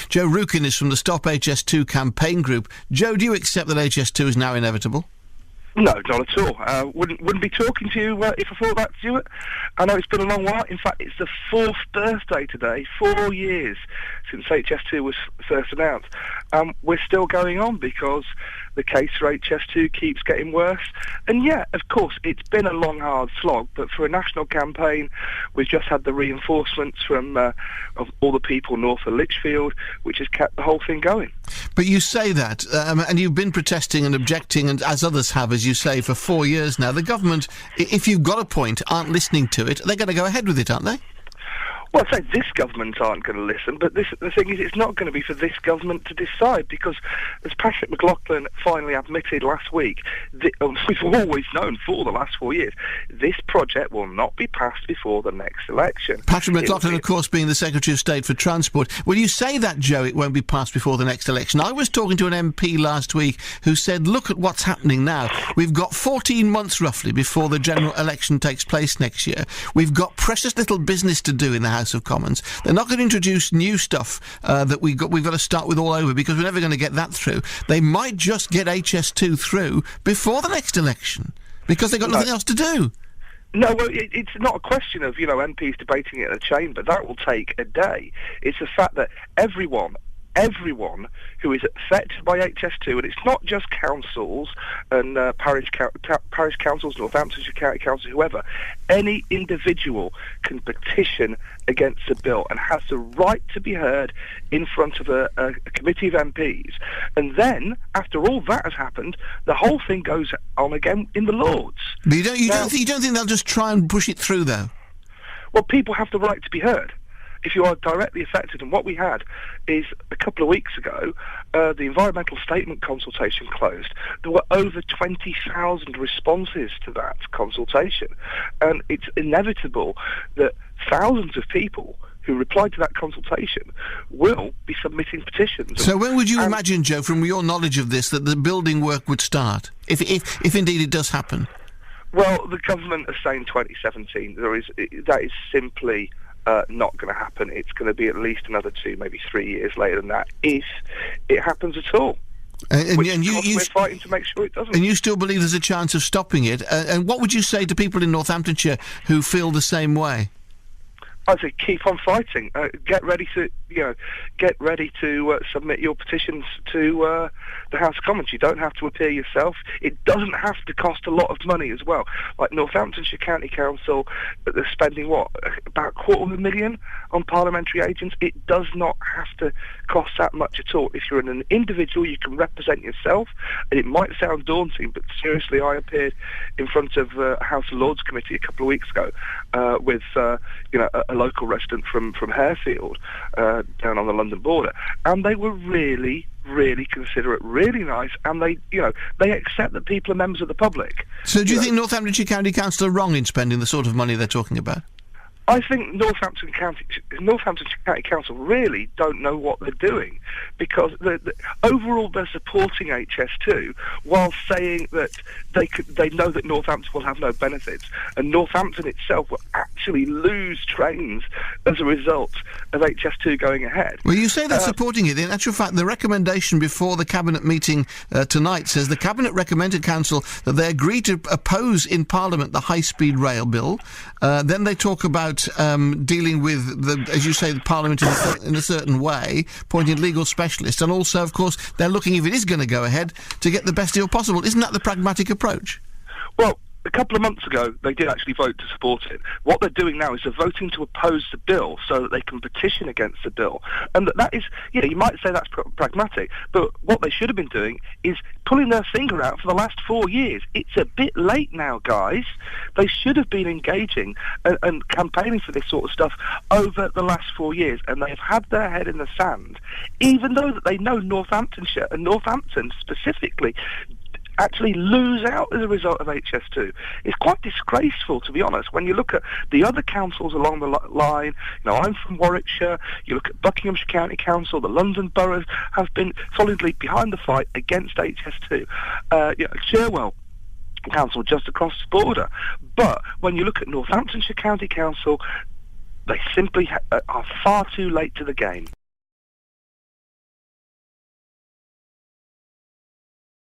Joe Rukin is from the Stop HS2 campaign group. Joe, do you accept that HS2 is now inevitable? No, not at all. Wouldn't be talking to you if I thought that, Stuart. I know it's been a long while. In fact, it's the 4th birthday today, 4 years since HS2 was first announced. We're still going on because the case for HS2 keeps getting worse. And yeah, of course, it's been a long, hard slog, but for a national campaign, we've just had the reinforcements from of all the people north of Lichfield, which has kept the whole thing going. But you say that, and you've been protesting and objecting, and as others have, as you say, for 4 years now. The government, if you've got a point, aren't listening to it. They're going to go ahead with it, aren't they? Well, I'd say this government aren't going to listen, but the thing is, it's not going to be for this government to decide, because, as Patrick McLaughlin finally admitted last week, we've always known for the last 4 years, this project will not be passed before the next election. Patrick McLaughlin, of course, being the Secretary of State for Transport. When you say that, Joe, it won't be passed before the next election. I was talking to an MP last week who said, look at what's happening now. We've got 14 months, roughly, before the general election takes place next year. We've got precious little business to do in the House of Commons. They're not going to introduce new stuff that we've got to start with all over, because we're never going to get that through. They might just get HS2 through before the next election because they've got nothing else to do. No, well, it's not a question of, MPs debating it in a chamber. That will take a day. It's the fact that everyone who is affected by HS2, and it's not just councils and parish councils, Northamptonshire County Council, whoever, any individual can petition against a bill and has the right to be heard in front of a committee of MPs. And then, after all that has happened, the whole thing goes on again in the Lords. But you don't think they'll just try and push it through, though? Well, people have the right to be heard if you are directly affected. And what we had is, a couple of weeks ago, the environmental statement consultation closed. There were over 20,000 responses to that consultation, and it's inevitable that thousands of people who replied to that consultation will be submitting petitions. So when would you imagine, Joe, from your knowledge of this, that the building work would start, if indeed it does happen? Well, the government is saying 2017. That is simply not going to happen. It's going to be at least another 2, maybe 3 years later than that, if it happens at all. And we're fighting to make sure it doesn't. And you still believe there's a chance of stopping it? And what would you say to people in Northamptonshire who feel the same way? I'd say keep on fighting. Get ready to submit your petitions to the House of Commons. You don't have to appear yourself. It doesn't have to cost a lot of money as well. Like Northamptonshire County Council, they're spending about $250,000 on parliamentary agents. It does not have to cost that much at all. If you're an individual, you can represent yourself, and it might sound daunting, but seriously, I appeared in front of a House of Lords committee a couple of weeks ago with a local resident from Harefield down on the London border, and they were really considerate, really nice, and they accept that people are members of the public. So do you think Northamptonshire County Council are wrong in spending the sort of money they're talking about? I think Northampton County Council really don't know what they're doing, because overall they're supporting HS2 while saying that they know that Northampton will have no benefits, and Northampton itself will actually lose trains as a result of HS2 going ahead. Well, you say they're supporting it. In actual fact, the recommendation before the Cabinet meeting tonight says the Cabinet recommended Council that they agree to oppose in Parliament the high-speed rail bill. Then they talk about dealing with, as you say, the Parliament in a certain way, appointing legal specialists, and also, of course, they're looking, if it is going to go ahead, to get the best deal possible. Isn't that the pragmatic approach? Well, a couple of months ago, they did actually vote to support it. What they're doing now is they're voting to oppose the bill so that they can petition against the bill. And that is, you might say that's pragmatic, but what they should have been doing is pulling their finger out for the last 4 years. It's a bit late now, guys. They should have been engaging and campaigning for this sort of stuff over the last 4 years, and they have had their head in the sand, even though that they know Northamptonshire and Northampton specifically actually lose out as a result of HS2. It's quite disgraceful, to be honest, when you look at the other councils along the line. I'm from Warwickshire. You look at Buckinghamshire County Council, the London boroughs have been solidly behind the fight against HS2. Cherwell Council just across the border. But when you look at Northamptonshire County Council, they simply are far too late to the game.